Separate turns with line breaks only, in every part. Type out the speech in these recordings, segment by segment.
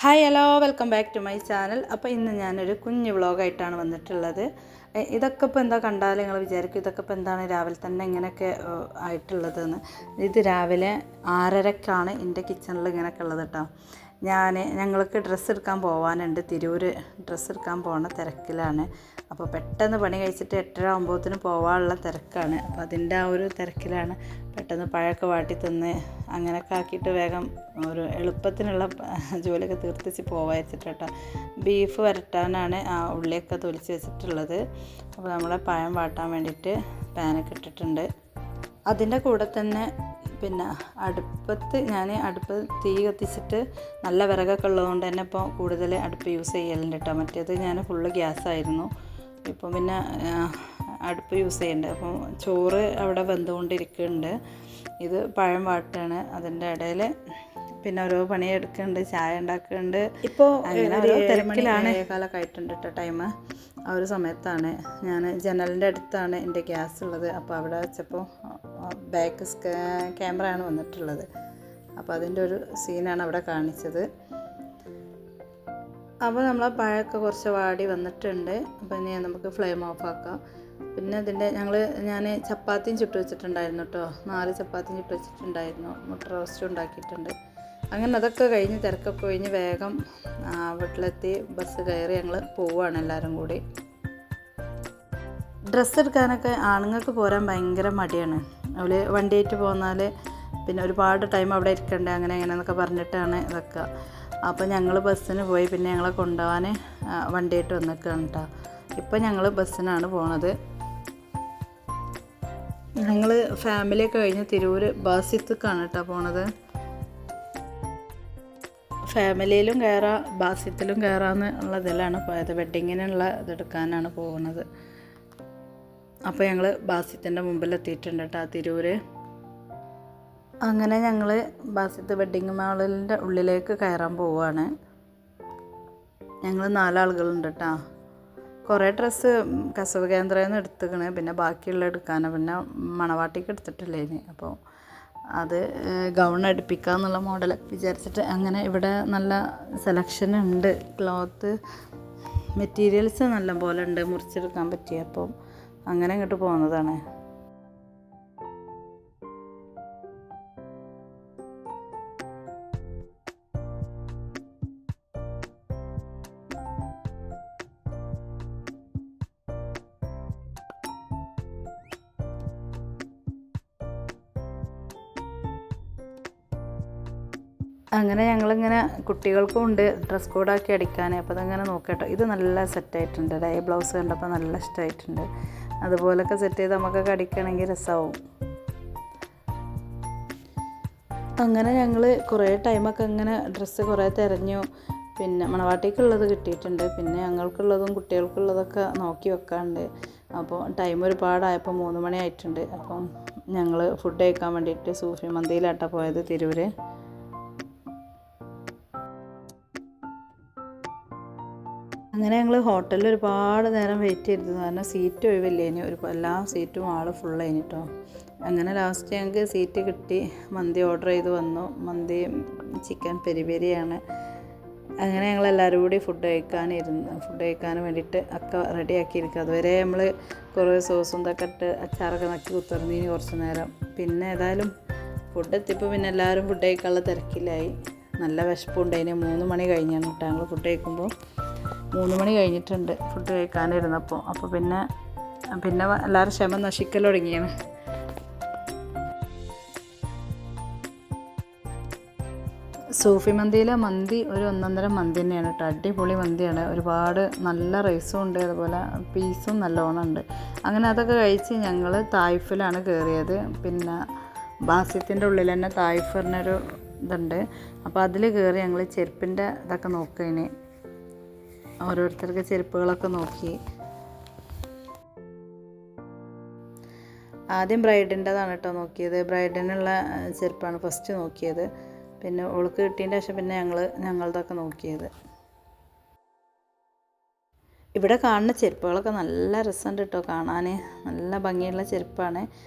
Hi hello welcome back to my channel. അപ്പോൾ ഇന്ന് ഞാനൊരു കുഞ്ഞു വ്ളോഗായിട്ടാണ് വന്നിട്ടുള്ളത്. ഇതൊക്കെ ഇപ്പോൾ എന്താ കണ്ടാൽ നിങ്ങൾ വിചാരിക്കും ഇതൊക്കെ ഇപ്പോൾ എന്താണ് രാവിലെ തന്നെ ഇങ്ങനെയൊക്കെ ആയിട്ടുള്ളതെന്ന്. ഇത് രാവിലെ 6:30ക്കാണ് എൻ്റെ കിച്ചണിൽ ഇങ്ങനെയൊക്കെ ഉള്ളത് കേട്ടോ. ഞങ്ങൾക്ക് ഡ്രസ്സ് എടുക്കാൻ പോകാനുണ്ട്, തിരൂർ ഡ്രസ്സ് എടുക്കാൻ പോകുന്ന തിരക്കിലാണ്. അപ്പോൾ പെട്ടെന്ന് പണി കഴിച്ചിട്ട് 8:30 ആകുമ്പോഴത്തേനും പോകാനുള്ള തിരക്കാണ്. അപ്പോൾ അതിൻ്റെ ആ ഒരു തിരക്കിലാണ്. പെട്ടെന്ന് പഴമൊക്കെ വാട്ടി തിന്ന് അങ്ങനെയൊക്കെ ആക്കിയിട്ട് വേഗം ഒരു എളുപ്പത്തിനുള്ള ജോലിയൊക്കെ തീർത്തിച്ച് പോകാതിരിച്ചിട്ട് കേട്ടോ. ബീഫ് വരട്ടാനാണ് ആ ഉള്ളിയൊക്കെ തൊലിച്ച് വെച്ചിട്ടുള്ളത്. അപ്പോൾ നമ്മളെ പഴം വാട്ടാൻ വേണ്ടിയിട്ട് പാനൊക്കെ ഇട്ടിട്ടുണ്ട്. അതിൻ്റെ കൂടെ തന്നെ പിന്നെ അടുപ്പ് തീ കത്തിച്ചിട്ട് നല്ല വിറകൊക്കെ ഉള്ളതുകൊണ്ട് തന്നെ ഇപ്പോൾ കൂടുതൽ അടുപ്പ് യൂസ് ചെയ്യലുണ്ട് കേട്ടോ. മറ്റേത് ഞാൻ ഫുള്ള് ഗ്യാസായിരുന്നു, ഇപ്പം പിന്നെ അടുപ്പ് യൂസ് ചെയ്യുന്നുണ്ട്. അപ്പം ചോറ് അവിടെ വെന്തുകൊണ്ടിരിക്കുന്നുണ്ട്. ഇത് പഴം വാട്ടാണ്. അതിൻ്റെ ഇടയിൽ പിന്നെ ഓരോ പണി എടുക്കുന്നുണ്ട്, ചായ ഉണ്ടാക്കുന്നുണ്ട്. ഇപ്പോൾ അങ്ങനെ ഓരോ തിരക്കിലാണ്. കാലമൊക്കെ ആയിട്ടുണ്ട് കേട്ടോ ടൈം. ആ ഒരു സമയത്താണ് ഞാൻ ജനലിൻ്റെ അടുത്താണ് എൻ്റെ ഗ്യാസ് ഉള്ളത്. അപ്പോൾ അവിടെ വെച്ചപ്പോൾ ബാക്ക് ക്യാമറയാണ് വന്നിട്ടുള്ളത്. അപ്പോൾ അതിൻ്റെ ഒരു സീനാണ് അവിടെ കാണിച്ചത്. അപ്പോൾ നമ്മളെ പഴമൊക്കെ കുറച്ച് വാടി വന്നിട്ടുണ്ട്. അപ്പോൾ ഇനി നമുക്ക് ഫ്ലെയിം ഓഫ് ആക്കാം. പിന്നെ ഞാൻ ചപ്പാത്തിയും ചുട്ട് വെച്ചിട്ടുണ്ടായിരുന്നു കേട്ടോ. 4 ചപ്പാത്തിയും ചുട്ട് വെച്ചിട്ടുണ്ടായിരുന്നു. മുട്ട റോസ്റ്റ് ഉണ്ടാക്കിയിട്ടുണ്ട്. അങ്ങനെ അതൊക്കെ കഴിഞ്ഞ് തിരക്കൊക്കെ കഴിഞ്ഞ് വേഗം വീട്ടിലെത്തി ബസ് കയറി ഞങ്ങൾ പോവുകയാണ് എല്ലാവരും കൂടി. ഡ്രസ്സ് എടുക്കാനൊക്കെ ആണുങ്ങൾക്ക് പോരാൻ ഭയങ്കര മടിയാണ്. അവർ വണ്ടിയായിട്ട് പോന്നാൽ പിന്നെ ഒരുപാട് ടൈം അവിടെ ഇരിക്കണ്ടേ, അങ്ങനെ എന്നൊക്കെ പറഞ്ഞിട്ടാണ് ഇതൊക്കെ. അപ്പോൾ ഞങ്ങൾ ബസ്സിന് പോയി. പിന്നെ ഞങ്ങളെ കൊണ്ടുപോകാൻ വണ്ടിയായിട്ട് വന്നിരിക്കുകയാണ് കേട്ടോ. ഇപ്പം ഞങ്ങൾ ബസ്സിനാണ് പോണത്. ഞങ്ങൾ ഫാമിലിയൊക്കെ കഴിഞ്ഞ് തിരൂർ ബാസിത്തേക്കാണ് കേട്ടോ പോണത്. ഫാമിലിയിലും കയറാം, ബാസിത്തിലും കയറാമെന്ന് ഉള്ളതിലാണ് പോയത്. വെഡ്ഡിങ്ങിനുള്ള ഇതെടുക്കാനാണ് പോകുന്നത്. അപ്പോൾ ഞങ്ങൾ ബാസിത്തിൻ്റെ മുമ്പിലെത്തിയിട്ടുണ്ട് കേട്ടോ തിരൂർ. അങ്ങനെ ഞങ്ങൾ ബാസിത്ത് വെഡ്ഡിങ് മാളിൻ്റെ ഉള്ളിലേക്ക് കയറാൻ പോവുകയാണ്. ഞങ്ങൾ 4 ആളുകളുണ്ട് കേട്ടോ. കുറേ ഡ്രസ്സ് കസവ് കേന്ദ്രയിൽ നിന്ന് എടുത്തിക്കണ്, പിന്നെ ബാക്കിയുള്ള എടുക്കാനാണ്. പിന്നെ മണവാട്ടിക്ക് എടുത്തിട്ടില്ലേ ഇനി. അപ്പോൾ അത് ഗൗൺ അടുപ്പിക്കാമെന്നുള്ള മോഡൽ വിചാരിച്ചിട്ട് അങ്ങനെ ഇവിടെ നല്ല സെലക്ഷൻ ഉണ്ട്. ക്ലോത്ത് മെറ്റീരിയൽസ് നല്ല പോലെ ഉണ്ട്, മുറിച്ചെടുക്കാൻ പറ്റിയ. അപ്പം അങ്ങനെ ഇങ്ങോട്ട് പോകുന്നതാണ്. അങ്ങനെ ഞങ്ങളിങ്ങനെ കുട്ടികൾക്കും ഉണ്ട് ഡ്രസ് കോഡാക്കി അടിക്കാൻ. അപ്പോൾ അതങ്ങനെ നോക്കട്ടോ. ഇത് നല്ല സെറ്റായിട്ടുണ്ട്. ഡൈ ബ്ലൗസ് കണ്ടപ്പോൾ നല്ല ഇഷ്ടമായിട്ടുണ്ട്. അതുപോലൊക്കെ സെറ്റ് ചെയ്ത് നമുക്കൊക്കെ അടിക്കണമെങ്കിൽ രസമാവും. അങ്ങനെ ഞങ്ങൾ കുറേ ടൈമൊക്കെ ഇങ്ങനെ ഡ്രസ്സ് കുറേ തിരഞ്ഞു. പിന്നെ മണവാട്ടിക്കുള്ളത് കിട്ടിയിട്ടുണ്ട്. പിന്നെ ഞങ്ങൾക്കുള്ളതും കുട്ടികൾക്കുള്ളതൊക്കെ നോക്കി വെക്കാറുണ്ട്. അപ്പോൾ ടൈം ഒരുപാടായപ്പോൾ 3 മണി ആയിട്ടുണ്ട്. അപ്പം ഞങ്ങൾ ഫുഡ് കഴിക്കാൻ വേണ്ടിയിട്ട് സൂഫി മന്തിയിലാട്ടാണ് പോയത് തിരൂർ. അങ്ങനെ ഞങ്ങൾ ഹോട്ടലിൽ ഒരുപാട് നേരം വെയിറ്റ് ചെയ്തിരുന്നു. കാരണം സീറ്റ് ഒഴിവില്ലേനി, എല്ലാ സീറ്റും ഫുൾ കഴിഞ്ഞിട്ടോ. അങ്ങനെ ലാസ്റ്റ് ഞങ്ങൾക്ക് സീറ്റ് കിട്ടി. മന്തി ഓർഡർ ചെയ്ത് വന്നു. മന്തി ചിക്കൻ പെരി പെരിയാണ്. അങ്ങനെ ഞങ്ങളെല്ലാവരും കൂടി ഫുഡ് കഴിക്കാൻ വേണ്ടിയിട്ട് ഒക്കെ റെഡിയാക്കിയിരിക്കുക. അതുവരെ നമ്മൾ കുറേ സോസും ഇതൊക്കെ ഇട്ട് അച്ചാറൊക്കെ നക്കി കുത്തിറങ്ങി കുറച്ച് നേരം. പിന്നെ ഏതായാലും ഫുഡ് എത്തിയപ്പോൾ പിന്നെ എല്ലാവരും ഫുഡ് കഴിക്കാനുള്ള തിരക്കിലായി. നല്ല വിശപ്പുണ്ടായിന്. 3 മണി കഴിഞ്ഞാണ് കേട്ടോ ഞങ്ങൾ ഫുഡ് കഴിക്കുമ്പോൾ. 3 മണി കഴിഞ്ഞിട്ടുണ്ട് ഫുഡ് കഴിക്കാനിരുന്നപ്പോൾ. അപ്പോൾ പിന്നെ എല്ലാവരും ക്ഷമ നശിക്കൽ തുടങ്ങിയാണ്. സൂഫി മന്തിയിലെ മന്തി ഒരു 1.5 മന്തി തന്നെയാണ് കേട്ടോ. അടിപൊളി മന്തിയാണ്. ഒരുപാട് നല്ല റൈസും ഉണ്ട്, അതുപോലെ പീസും നല്ലോണം ഉണ്ട്. അങ്ങനെ അതൊക്കെ കഴിച്ച് ഞങ്ങൾ തായ്ഫിലാണ് കയറിയത്. പിന്നെ ബാസിത്തിൻ്റെ ഉള്ളിൽ തന്നെ തായ്ഫ് പറഞ്ഞൊരു ഇതുണ്ട്. അപ്പോൾ അതിൽ കയറി ഞങ്ങൾ ചെരുപ്പിൻ്റെ ഇതൊക്കെ നോക്കിയതിന് ഓരോരുത്തർക്ക് ചെരുപ്പുകളൊക്കെ നോക്കി. ആദ്യം ബ്രൈഡിൻ്റെതാണ് കേട്ടോ നോക്കിയത്. ബ്രൈഡിനുള്ള ചെരുപ്പാണ് ഫസ്റ്റ് നോക്കിയത്. പിന്നെ ഓൾക്ക് കിട്ടിയതിൻ്റെ ശേഷം പിന്നെ ഞങ്ങളതൊക്കെ നോക്കിയത്. ഇവിടെ കാണുന്ന ചെരുപ്പുകളൊക്കെ നല്ല രസമുണ്ട് കേട്ടോ കാണാൻ. നല്ല ഭംഗിയുള്ള ചെരുപ്പാണ്.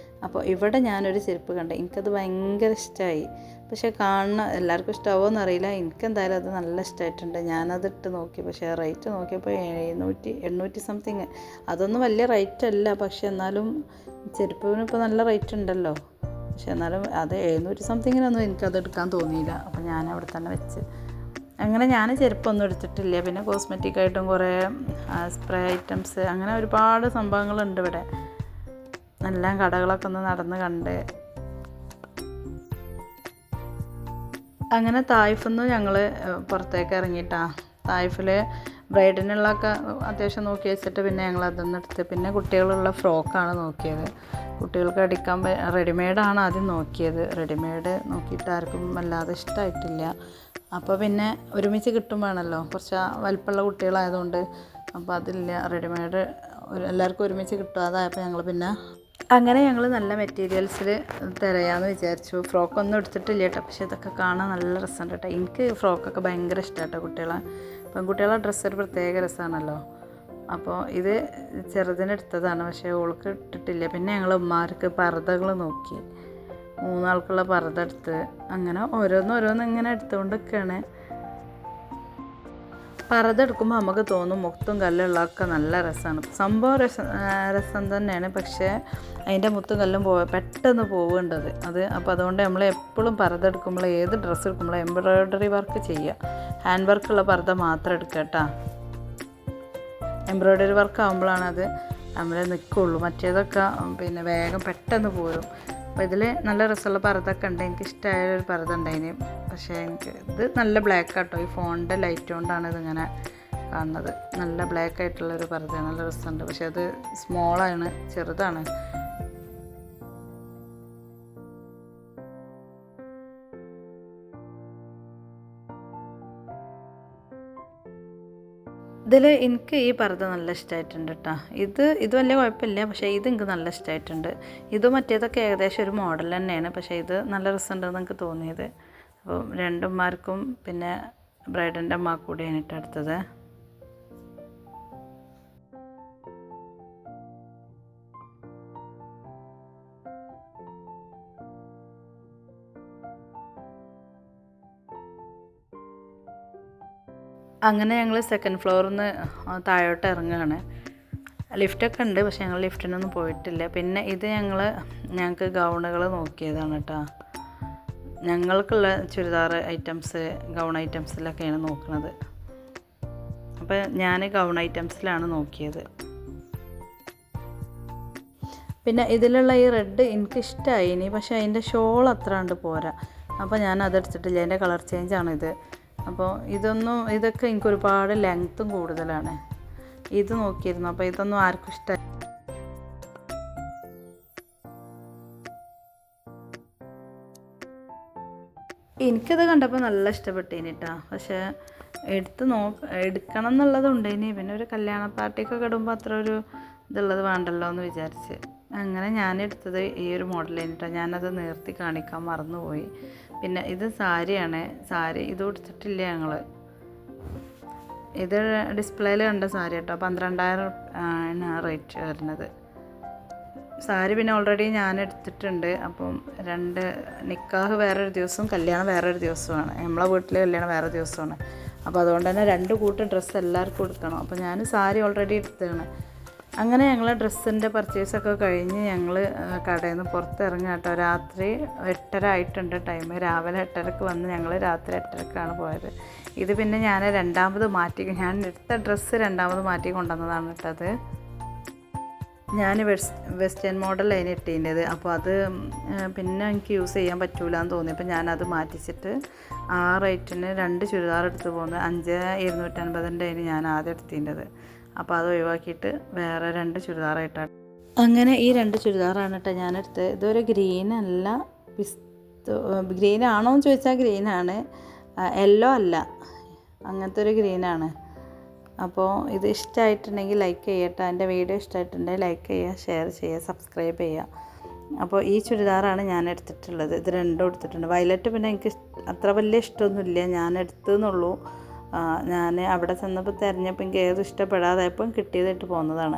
അപ്പോൾ ഇവിടെ ഞാനൊരു ചെരുപ്പ് കണ്ടു. എനിക്കത് ഭയങ്കര ഇഷ്ടമായി. പക്ഷേ കാണുന്ന എല്ലാവർക്കും ഇഷ്ടമാവുമോ എന്നറിയില്ല. എനിക്കെന്തായാലും അത് നല്ല ഇഷ്ടമായിട്ടുണ്ട്. ഞാനത് ഇട്ട് നോക്കി. പക്ഷേ റേറ്റ് നോക്കിയപ്പോൾ 800 സംതിങ്. അതൊന്നും വലിയ റേറ്റ് അല്ല, പക്ഷേ എന്നാലും ചെരുപ്പിനിപ്പോൾ നല്ല റേറ്റ് ഉണ്ടല്ലോ. പക്ഷേ എന്നാലും അത് 700 സംതിങ്ങിനൊന്നും എനിക്കത് എടുക്കാൻ തോന്നിയില്ല. അപ്പോൾ ഞാൻ അവിടെ തന്നെ വെച്ച്. അങ്ങനെ ഞാൻ ചെരുപ്പൊന്നും എടുത്തിട്ടില്ല. പിന്നെ കോസ്മെറ്റിക്കായിട്ടും കുറേ സ്പ്രേ ഐറ്റംസ് അങ്ങനെ ഒരുപാട് സംഭവങ്ങളുണ്ട് ഇവിടെ. എല്ലാം കടകളൊക്കെ ഒന്ന് നടന്ന് കണ്ട് അങ്ങനെ തായിഫിൽ ഞങ്ങൾ പുറത്തേക്ക് ഇറങ്ങിയിട്ടാ. തായിഫിൽ ബ്രൈഡിനുള്ളതൊക്കെ അത്യാവശ്യം നോക്കി വെച്ചിട്ട് പിന്നെ ഞങ്ങൾ അതൊന്നും എടുത്ത് പിന്നെ കുട്ടികളുള്ള ഫ്രോക്കാണ് നോക്കിയത്. കുട്ടികൾക്ക് അടിക്കാൻ റെഡിമെയ്ഡാണ് ആദ്യം നോക്കിയത്. റെഡിമെയ്ഡ് നോക്കിയിട്ട് ആർക്കും വല്ലാതെ ഇഷ്ടമായിട്ടില്ല. അപ്പോൾ പിന്നെ ഒരുമിച്ച് കിട്ടും വേണമല്ലോ, കുറച്ച് വലിപ്പമുള്ള കുട്ടികളായതുകൊണ്ട്. അപ്പോൾ അതില്ല, റെഡിമെയ്ഡ് എല്ലാവർക്കും ഒരുമിച്ച് കിട്ടും. അതായപ്പോൾ ഞങ്ങൾ പിന്നെ അങ്ങനെ ഞങ്ങൾ നല്ല മെറ്റീരിയൽസിൽ തിരയാമെന്ന് വിചാരിച്ചു. ഫ്രോക്കൊന്നും എടുത്തിട്ടില്ല കേട്ടോ, പക്ഷേ ഇതൊക്കെ കാണാൻ നല്ല രസമുണ്ട് കേട്ടോ. എനിക്ക് ഫ്രോക്കൊക്കെ ഭയങ്കര ഇഷ്ടമാണ് കേട്ടോ. പെൺകുട്ടികളെ ഡ്രസ്സ് ഒരു പ്രത്യേക രസമാണല്ലോ. അപ്പോൾ ഇത് ചെറുതിനെടുത്തതാണ്, പക്ഷേ ഓൾക്ക് ഇട്ടിട്ടില്ല. പിന്നെ ഞങ്ങൾ ഉമ്മാർക്ക് പർദ്ദകൾ നോക്കി, 3 ആൾക്കുള്ള പർദ്ദ എടുത്ത് അങ്ങനെ ഓരോന്ന് ഇങ്ങനെ എടുത്തുകൊണ്ടൊക്കെയാണ്. പർദ്ദ എടുക്കുമ്പോൾ നമുക്ക് തോന്നും മുത്തും കല്ലുള്ളതൊക്കെ നല്ല രസമാണ്. സംഭവം രസം തന്നെയാണ്, പക്ഷേ അതിൻ്റെ മുത്തും കല്ലും പെട്ടെന്ന് പോവേണ്ടത് അത്. അപ്പോൾ അതുകൊണ്ട് നമ്മൾ എപ്പോഴും പർദ്ദ എടുക്കുമ്പോൾ ഏത് ഡ്രസ്സ് എടുക്കുമ്പോൾ എംബ്രോയ്ഡറി വർക്ക് ചെയ്യുക. ഹാൻഡ് വർക്കുള്ള പർദ്ദ മാത്രം എടുക്കുക കേട്ടോ. എംബ്രോയ്ഡറി വർക്ക് ആകുമ്പോഴാണ് അത് നമ്മൾ നിൽക്കുള്ളൂ. മറ്റേതൊക്കെ പിന്നെ വേഗം പെട്ടെന്ന് പോരും. അപ്പോൾ ഇതിൽ നല്ല രസമുള്ള പർദ്ദയൊക്കെ ഉണ്ട്. എനിക്ക് ഇഷ്ടമായൊരു പർദ്ദ ഉണ്ടായിന്. പക്ഷേ എനിക്ക് ഇത് നല്ല ബ്ലാക്ക് ആട്ടോ. ഈ ഫോണിൻ്റെ ലൈറ്റ് കൊണ്ടാണ് ഇതിങ്ങനെ കാണുന്നത്. നല്ല ബ്ലാക്ക് ആയിട്ടുള്ളൊരു പർദ്ദയാണ്, നല്ല രസമുണ്ട്. പക്ഷേ അത് സ്മോളാണ്, ചെറുതാണ്. ഇതിൽ എനിക്ക് ഈ പർദ്ദ നല്ല ഇഷ്ടമായിട്ടുണ്ട് കേട്ടോ. ഇത് വലിയ കുഴപ്പമില്ല, പക്ഷേ ഇത് എനിക്ക് നല്ല ഇഷ്ടമായിട്ടുണ്ട്. ഇത് മറ്റേതൊക്കെ ഏകദേശം ഒരു മോഡൽ തന്നെയാണ്, പക്ഷേ ഇത് നല്ല രസമുണ്ടെന്ന് എനിക്ക് തോന്നിയത്. അപ്പോൾ രണ്ടുമ്മാർക്കും പിന്നെ ബ്രൈഡിൻ്റെ അമ്മ കൂടിയാണ് ഇട്ട് എടുത്തത്. അങ്ങനെ ഞങ്ങൾ സെക്കൻഡ് ഫ്ലോറിൽ നിന്ന് താഴോട്ട് ഇറങ്ങുകയാണ്. ലിഫ്റ്റൊക്കെ ഉണ്ട്, പക്ഷേ ഞങ്ങൾ ലിഫ്റ്റിനൊന്നും പോയിട്ടില്ല. പിന്നെ ഇത് ഞങ്ങൾക്ക് ഗൗണുകൾ നോക്കിയതാണ് കേട്ടോ. ഞങ്ങൾക്കുള്ള ചുരിദാർ ഐറ്റംസ്, ഗൗൺ ഐറ്റംസിലൊക്കെയാണ് നോക്കുന്നത്. അപ്പോൾ ഞാൻ ഗൗൺ ഐറ്റംസിലാണ് നോക്കിയത്. പിന്നെ ഇതിലുള്ള ഈ റെഡ് എനിക്കിഷ്ടമായി ഇനി, പക്ഷേ അതിൻ്റെ ഷോൾ അത്ര കണ്ട് പോരാ. അപ്പോൾ ഞാൻ അതെടുത്തിട്ടില്ല. അതിൻ്റെ കളർ ചേഞ്ചാണിത്. അപ്പോൾ ഇതൊക്കെ എനിക്ക് ഒരുപാട് ലെങ്ത്തും കൂടുതലാണ്. ഇത് നോക്കിയിരുന്നു, അപ്പോൾ ഇതൊന്നും ആർക്കും ഇഷ്ടമായി. എനിക്കത് കണ്ടപ്പോൾ നല്ല ഇഷ്ടപ്പെട്ടേനി കേട്ടോ. പക്ഷേ എടുക്കണം എന്നുള്ളതുണ്ടേനി. പിന്നെ ഒരു കല്യാണ പാർട്ടിക്കൊക്കെ ഇടുമ്പോൾ അത്ര ഒരു ഇതുള്ളത് വേണ്ടല്ലോ എന്ന് വിചാരിച്ച് അങ്ങനെ ഞാനെടുത്തത് ഈ ഒരു മോഡലേനി കേട്ടോ. ഞാനത് നിർത്തി കാണിക്കാൻ മറന്നുപോയി. പിന്നെ ഇത് സാരിയാണ്. സാരി ഇത് കൊടുത്തിട്ടില്ല ഞങ്ങൾ. ഇത് ഡിസ്പ്ലേയിൽ കണ്ട സാരി കേട്ടോ. 12,000 ആണ് റേറ്റ് വരുന്നത്. സാരി പിന്നെ ഓൾറെഡി ഞാൻ എടുത്തിട്ടുണ്ട്. അപ്പം നിക്കാഹ് വേറൊരു ദിവസവും കല്യാണം വേറൊരു ദിവസമാണ്. നമ്മളെ വീട്ടിലെ കല്യാണം വേറെ ദിവസമാണ്. അപ്പോൾ അതുകൊണ്ട് തന്നെ 2 കൂട്ടം ഡ്രസ്സ് എല്ലാവർക്കും എടുക്കണം. അപ്പോൾ ഞാൻ സാരി ഓൾറെഡി എടുത്തതാണ്. അങ്ങനെ ഞങ്ങൾ ഡ്രസ്സിൻ്റെ പർച്ചേസൊക്കെ കഴിഞ്ഞ് ഞങ്ങൾ കടയിൽ നിന്ന് പുറത്തിറങ്ങി കേട്ടോ. രാത്രി 8:30 ആയിട്ടുണ്ട് ടൈം. രാവിലെ 8:30ക്ക് വന്ന് ഞങ്ങൾ രാത്രി 8:30ക്കാണ് പോയത്. ഇത് പിന്നെ ഞാൻ ഞാൻ എടുത്ത ഡ്രസ്സ് രണ്ടാമത് മാറ്റി കൊണ്ടുവന്നതാണ് കേട്ടത്. ഞാൻ വെസ്റ്റേൺ മോഡലാണ് ഇട്ടേണ്ടത്. അപ്പോൾ അത് പിന്നെ എനിക്ക് യൂസ് ചെയ്യാൻ പറ്റൂല എന്ന് തോന്നിയപ്പോൾ ഞാനത് മാറ്റിച്ചിട്ട് ആ റേറ്റിന് 2 ചുരിദാർ എടുത്ത് പോകുന്നത് 5,250 ഞാൻ ആദ്യം എടുത്തേണ്ടത്. അപ്പോൾ അത് ഒഴിവാക്കിയിട്ട് വേറെ 2 ചുരിദാറായിട്ടാണ്. അങ്ങനെ ഈ 2 ചുരിദാറാണ് കേട്ടോ ഞാനെടുത്തത്. ഇതൊരു ഗ്രീനല്ല, ഗ്രീനാണോ എന്ന് ചോദിച്ചാൽ ഗ്രീനാണ്, യെല്ലോ അല്ല, അങ്ങനത്തെ ഒരു ഗ്രീനാണ്. അപ്പോൾ ഇത് ഇഷ്ടമായിട്ടുണ്ടെങ്കിൽ ലൈക്ക് ചെയ്യട്ടോ. എൻ്റെ വീഡിയോ ഇഷ്ടമായിട്ടുണ്ടെങ്കിൽ ലൈക്ക് ചെയ്യുക, ഷെയർ ചെയ്യുക, സബ്സ്ക്രൈബ് ചെയ്യുക. അപ്പോൾ ഈ ചുരിദാറാണ് ഞാൻ എടുത്തിട്ടുള്ളത്. ഇത് 2 എടുത്തിട്ടുണ്ട്. വയലറ്റ് പിന്നെ എനിക്ക് അത്ര വലിയ ഇഷ്ടമൊന്നുമില്ല, ഞാൻ എടുത്തെന്നുള്ളൂ. ഞാൻ അവിടെ ചെന്നപ്പോൾ തിരഞ്ഞപ്പോൾ എനിക്ക് ഏതും ഇഷ്ടപ്പെടാതായപ്പോൾ കിട്ടിയതായിട്ട് പോകുന്നതാണ്.